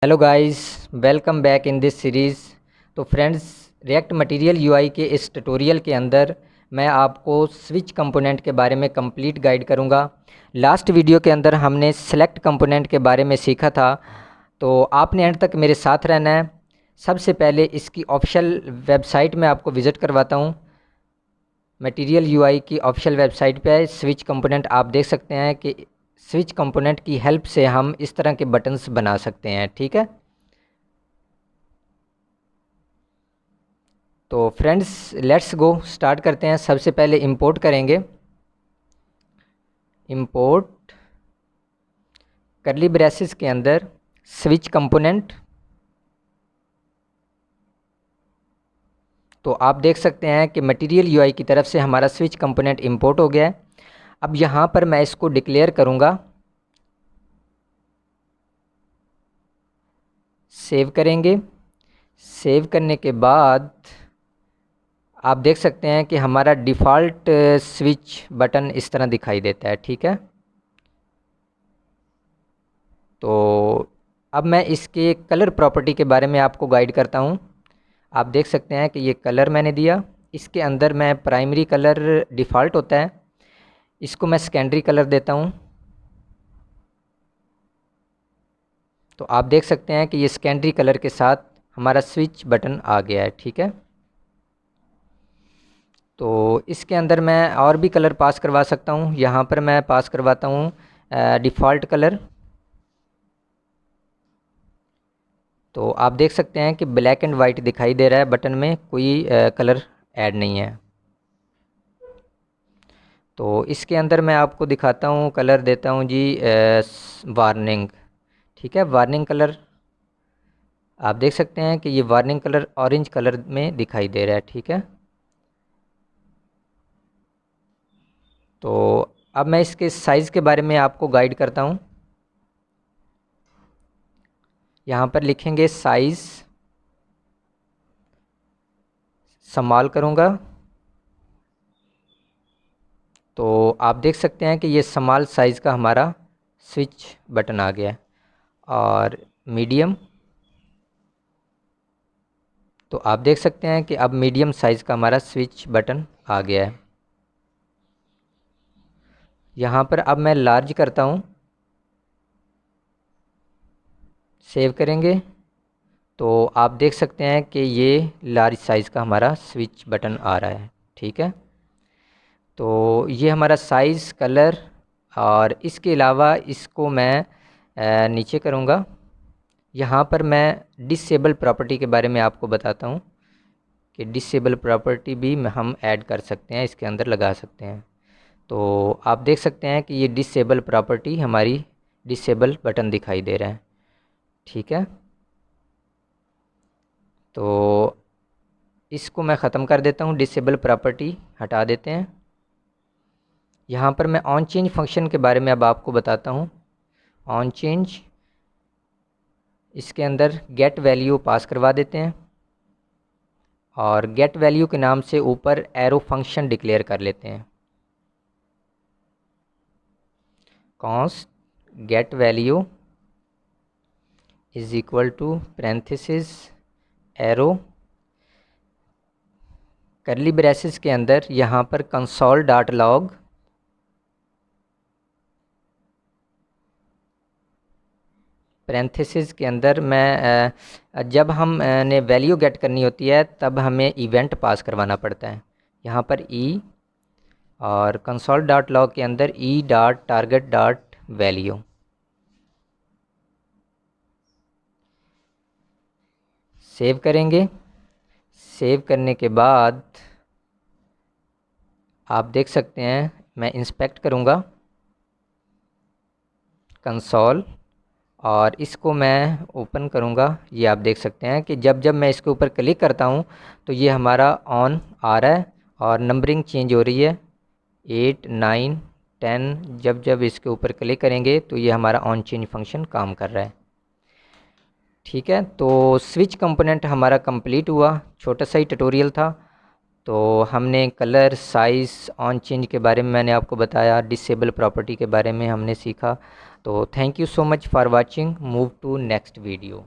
Hello guys, welcome back in this series. तो friends, react material UI के इस tutorial के अंदर मैं आपको स्विच कंपोनेंट के बारे में कंप्लीट गाइड करूंगा। लास्ट वीडियो के अंदर हमने सेलेक्ट कंपोनेंट के बारे में सीखा था, तो आपने एंड तक मेरे साथ रहना है। सबसे पहले इसकी ऑफिशियल वेबसाइट में आपको विज़िट करवाता हूँ। मटेरियल यूआई की ऑफिशियल वेबसाइट पे स्विच कंपोनेंट आप देख सकते हैं कि स्विच कंपोनेंट की हेल्प से हम इस तरह के बटन्स बना सकते हैं। ठीक है, तो फ्रेंड्स लेट्स गो स्टार्ट करते हैं। सबसे पहले इंपोर्ट करेंगे, इंपोर्ट करली ब्रेसेस के अंदर स्विच कंपोनेंट। तो आप देख सकते हैं कि मटेरियल यूआई की तरफ से हमारा स्विच कंपोनेंट इंपोर्ट हो गया है। अब यहाँ पर मैं इसको डिक्लेयर करूँगा, सेव करेंगे। सेव करने के बाद आप देख सकते हैं कि हमारा डिफ़ॉल्ट स्विच बटन इस तरह दिखाई देता है। ठीक है, तो अब मैं इसके कलर प्रॉपर्टी के बारे में आपको गाइड करता हूँ। आप देख सकते हैं कि ये कलर मैंने दिया, इसके अंदर मैं प्राइमरी कलर डिफ़ॉल्ट होता है, इसको मैं सेकेंडरी कलर देता हूँ। तो आप देख सकते हैं कि ये सेकेंडरी कलर के साथ हमारा स्विच बटन आ गया है। ठीक है, तो इसके अंदर मैं और भी कलर पास करवा सकता हूँ। यहाँ पर मैं पास करवाता हूँ डिफ़ॉल्ट कलर। तो आप देख सकते हैं कि ब्लैक एंड वाइट दिखाई दे रहा है, बटन में कोई कलर ऐड नहीं है। तो इसके अंदर मैं आपको दिखाता हूँ, कलर देता हूँ जी वार्निंग। ठीक है, वार्निंग कलर आप देख सकते हैं कि ये वार्निंग कलर ऑरेंज कलर में दिखाई दे रहा है। ठीक है, तो अब मैं इसके साइज़ के बारे में आपको गाइड करता हूँ। यहाँ पर लिखेंगे साइज़, स्मॉल करूँगा। तो आप देख सकते हैं कि ये स्मॉल साइज़ का हमारा स्विच बटन आ गया है। और मीडियम, तो आप देख सकते हैं कि अब मीडियम साइज़ का हमारा स्विच बटन आ गया है। यहाँ पर अब मैं लार्ज करता हूँ, सेव करेंगे। तो आप देख सकते हैं कि ये लार्ज साइज़ का हमारा स्विच बटन आ रहा है। ठीक है, तो ये हमारा साइज़, कलर, और इसके अलावा इसको मैं नीचे करूँगा। यहाँ पर मैं डिसेबल प्रॉपर्टी के बारे में आपको बताता हूँ कि डिसेबल प्रॉपर्टी भी हम ऐड कर सकते हैं, इसके अंदर लगा सकते हैं। तो आप देख सकते हैं कि ये डिसेबल प्रॉपर्टी हमारी डिसेबल बटन दिखाई दे रहा है। ठीक है, तो इसको मैं ख़त्म कर देता हूँ, डिसेबल प्रॉपर्टी हटा देते हैं। यहाँ पर मैं ऑन चेंज फंक्शन के बारे में अब आपको बताता हूँ। ऑन चेंज, इसके अंदर गेट वैल्यू पास करवा देते हैं और गेट वैल्यू के नाम से ऊपर एरो फंक्शन डिक्लेयर कर लेते हैं। Const get value is equal to parenthesis arrow curly braces के अंदर यहाँ पर कंसोल डॉट लॉग पैरेंथेसिस के अंदर मैं जब हम ने वैल्यू गेट करनी होती है तब हमें इवेंट पास करवाना पड़ता है। यहाँ पर ई और कंसोल डॉट लॉग के अंदर E dot target dot value. Save करेंगे। सेव करने के बाद आप देख सकते हैं, मैं इंस्पेक्ट करूँगा कंसोल और इसको मैं ओपन करूँगा। ये आप देख सकते हैं कि जब जब मैं इसके ऊपर क्लिक करता हूँ तो ये हमारा ऑन आ रहा है और नंबरिंग चेंज हो रही है 8, 9, 10। जब जब इसके ऊपर क्लिक करेंगे तो ये हमारा ऑन चेंज फंक्शन काम कर रहा है। ठीक है, तो स्विच कंपोनेंट हमारा कंप्लीट हुआ, छोटा सा ही ट्यूटोरियल था। तो हमने कलर, साइज़, ऑन चेंज के बारे में मैंने आपको बताया, डिसेबल प्रॉपर्टी के बारे में हमने सीखा। तो thank you so much for watching, move to next video.